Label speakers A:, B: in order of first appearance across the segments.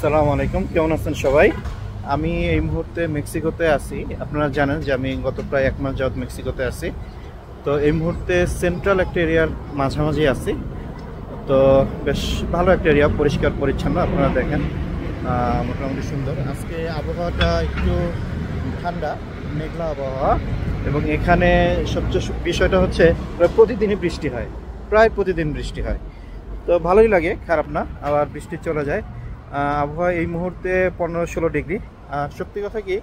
A: আসসালামু আলাইকুম, কেমন আছেন সবাই? আমি এই মুহূর্তে মেক্সিকোতে আছি। আপনারা জানেন যে আমি গত প্রায় 1 মাস যাবত মেক্সিকোতে আছি। তো এই মুহূর্তে সেন্ট্রাল একটা এরিয়ার মাঝামাঝি আছি। তো বেশ ভালো একটা এরিয়া, পরিষ্কার পরিচ্ছন্ন। আপনারা দেখেন মোটামুটি সুন্দর। আজকে আবহাওয়াটা একটু ঠান্ডা, মেঘলা আবহাওয়া। এবং এখানে সবচেয়ে বিষয়টা হচ্ছে প্রতিদিনই বৃষ্টি হয়, প্রায় প্রতিদিন বৃষ্টি হয়। তো ভালোই লাগে, খারাপ না। আবার বৃষ্টি চলে যায়। আবহাওয়া এই মুহূর্তে 15-16 ডিগ্রি। আর সত্যি কথা কি,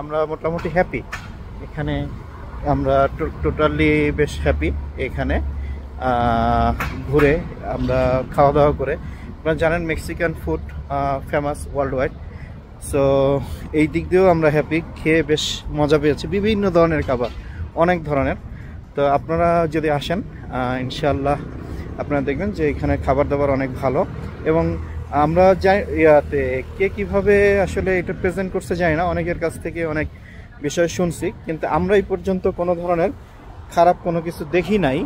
A: আমরা মোটামুটি হ্যাপি এখানে। আমরা টোটালি বেশ হ্যাপি এখানে ঘুরে, আমরা খাওয়া দাওয়া করে। আপনারা জানেন Mexican food famous world wide. So এই দিক দিয়েও আমরা হ্যাপি, খেয়ে বেশ মজা পেয়েছি। বিভিন্ন ধরনের খাবার, অনেক ধরনের। তো আপনারা যদি আসেন ইনশাআল্লাহ আপনারা দেখবেন যে এখানে খাবার দাবার অনেক ভালো। এবং আমরা যাই ইয়াতে কে কীভাবে আসলে এটা প্রেজেন্ট করতে জানি না, অনেকের কাছ থেকে অনেক বিষয় শুনছি, কিন্তু আমরা এই পর্যন্ত কোনো ধরনের খারাপ কোনো কিছু দেখি নাই।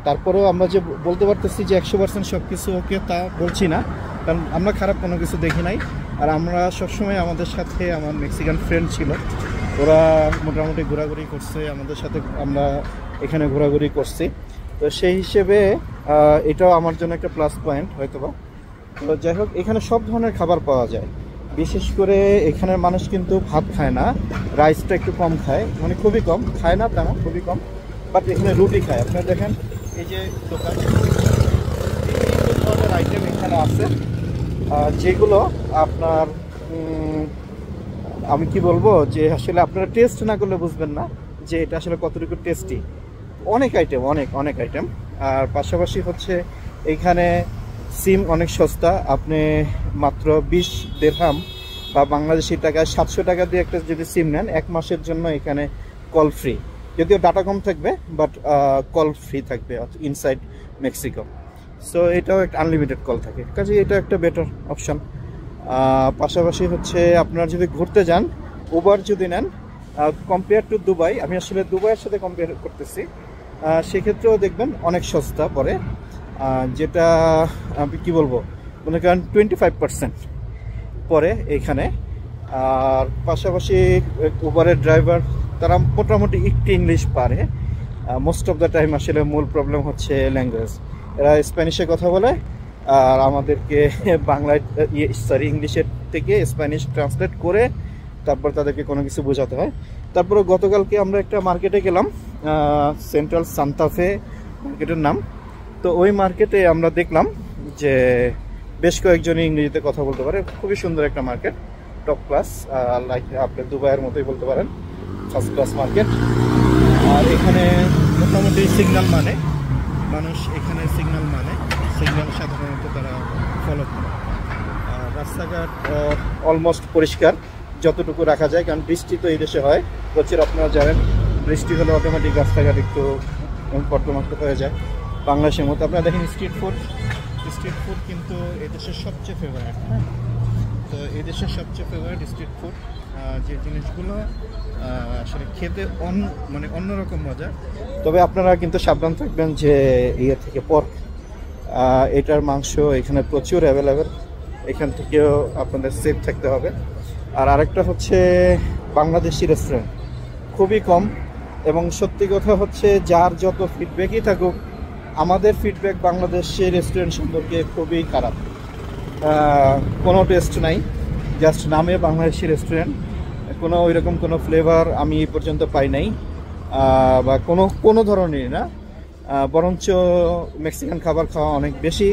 A: তারপরেও আমরা যে বলতে পারতেছি যে 100% সব কিছু ওকে, তা বলছি না, কারণ আমরা খারাপ কোনো কিছু দেখি নাই। আর আমরা সবসময় আমাদের সাথে আমার মেক্সিকান ফ্রেন্ড ছিল, ওরা মোটামুটি ঘোরাঘুরি করছে আমাদের সাথে, আমরা এখানে ঘোরাঘুরি করছি। তো সেই হিসেবে এটাও আমার জন্য একটা প্লাস পয়েন্ট হয়তোবা। তো যাই হোক, এখানে সব ধরনের খাবার পাওয়া যায়। বিশেষ করে এখানের মানুষ কিন্তু ভাত খায় না, রাইসটা একটু কম খায়, মানে খুবই কম খায় না, তা না, খুবই কম। বাট এখানে রুটি খায়। আপনারা দেখেন এই যে দোকান, বিভিন্ন ধরনের আইটেম এখানে আছে, যেগুলো আপনার আমি কি বলবো, যে আসলে আপনারা টেস্ট না করলে বুঝবেন না যে এটা আসলে কতটুকু টেস্টি। অনেক আইটেম, অনেক অনেক আইটেম। আর পাশাপাশি হচ্ছে এইখানে সিম অনেক সস্তা। আপনি মাত্র 20 দিরহাম বা বাংলাদেশি টাকায় 700 টাকা দিয়ে একটা যদি সিম নেন, 1 মাসের জন্য এখানে কল ফ্রি। যদিও ডাটা কম থাকবে, বাট কল ফ্রি থাকবে ইনসাইড মেক্সিকো। সো এটাও একটা আনলিমিটেড কল থাকে, কাজে এটা একটা বেটার অপশান। পাশাপাশি হচ্ছে আপনারা যদি ঘুরতে যান, উবার যদি নেন, কম্পেয়ার টু দুবাই, আমি আসলে দুবাইয়ের সাথে কম্পেয়ার করতেছি, সেক্ষেত্রেও দেখবেন অনেক সস্তা পড়ে। যেটা আমি কী বলবো, মনে করেন 25% পরে এইখানে। আর পাশাপাশি উবারের ড্রাইভার তারা মোটামুটি একটু ইংলিশ পারে। মোস্ট অফ দ্য টাইম আসলে মূল প্রবলেম হচ্ছে ল্যাঙ্গুয়েজ। এরা স্প্যানিশে কথা বলে, আর আমাদেরকে বাংলায় ইংলিশের থেকে স্প্যানিশ ট্রান্সলেট করে তারপর তাদেরকে কোনো কিছু বোঝাতে হয়। তারপরে গতকালকে আমরা একটা মার্কেটে গেলাম, সেন্ট্রাল সান্তা ফে মার্কেটের নাম। তো ওই মার্কেটে আমরা দেখলাম যে বেশ কয়েকজনই ইংরেজিতে কথা বলতে পারে। খুবই সুন্দর একটা মার্কেট, টপ ক্লাস, লাইক আপনি দুবাইয়ের মতোই বলতে পারেন, ফার্স্ট ক্লাস মার্কেট। আর এখানে মোটামুটি সিগন্যাল মানে, মানুষ এখানে সিগন্যাল মানে, সিগন্যাল সাধারণত তারা ফলো করে। রাস্তাঘাট অলমোস্ট পরিষ্কার যতটুকু রাখা যায়, কারণ বৃষ্টি তো এই দেশে হয় প্রচুর। আপনারা জানেন বৃষ্টি হলে অটোমেটিক রাস্তাঘাট একটু কর্দমাক্ত হয়ে যায় বাংলাদেশের মতো। আপনারা দেখেন স্ট্রিট ফুড কিন্তু এদেশের সবচেয়ে ফেভারিট। হ্যাঁ, তো এদেশের সবচেয়ে ফেভারিট স্ট্রিট ফুড, যে জিনিসগুলো আসলে খেতে মানে অন্যরকম মজা। তবে আপনারা কিন্তু সাবধান থাকবেন যে ইয়ে থেকে পর্ক, এটার মাংস এখানে প্রচুর অ্যাভেলেবেল, এখান থেকেও আপনাদের সেফ থাকতে হবে। আর আরেকটা হচ্ছে বাংলাদেশি রেস্টুরেন্ট খুবই কম। এবং সত্যি কথা হচ্ছে, যার যত ফিডব্যাকই থাকুক, আমাদের ফিডব্যাক বাংলাদেশের রেস্টুরেন্ট সম্পর্কে খুবই খারাপ। কোনো টেস্ট নাই, জাস্ট নামে বাংলাদেশি রেস্টুরেন্ট, কোনো ওইরকম কোনো ফ্লেভার আমি এই পর্যন্ত পাই নাই, বা কোনো ধরনেরই না। বরঞ্চ মেক্সিকান খাবার খাওয়া অনেক বেশি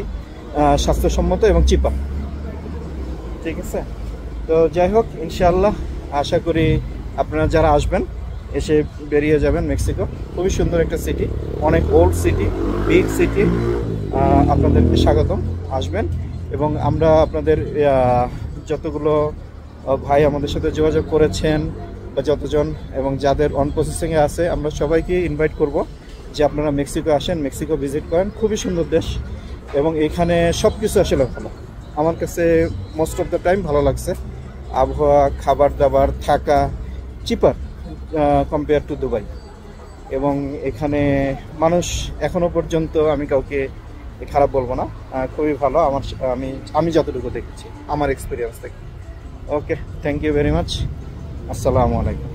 A: স্বাস্থ্যসম্মত এবং চিপার। ঠিক আছে, তো যাই হোক, ইনশাআল্লাহ আশা করি আপনারা যারা আসবেন এসে বেরিয়ে যাবেন। মেক্সিকো খুবই সুন্দর একটা সিটি, অনেক ওল্ড সিটি, বিগ সিটি। আপনাদেরকে স্বাগতম, আসবেন। এবং আমরা আপনাদের যতগুলো ভাই আমাদের সাথে যোগাযোগ করেছেন বা যতজন এবং যাদের অন প্রসেসিংয়ে আছে, আমরা সবাইকে ইনভাইট করব যে আপনারা মেক্সিকো আসেন, মেক্সিকো ভিজিট করেন। খুবই সুন্দর দেশ এবং এখানে সব কিছু আসলে ভালো। আমার কাছে মোস্ট অফ দ্য টাইম ভালো লাগছে। আবহাওয়া, খাবার দাবার, থাকা চিপার কম্পেয়ার টু দুবাই। এবং এখানে মানুষ এখনো পর্যন্ত আমি কাউকে খারাপ বলবো না, খুবই ভালো আমার, আমি আমি যতটুকু দেখেছি আমার এক্সপিরিয়েন্স থেকে। ওকে, থ্যাংক ইউ ভেরি মাচ, আসসালামু আলাইকুম।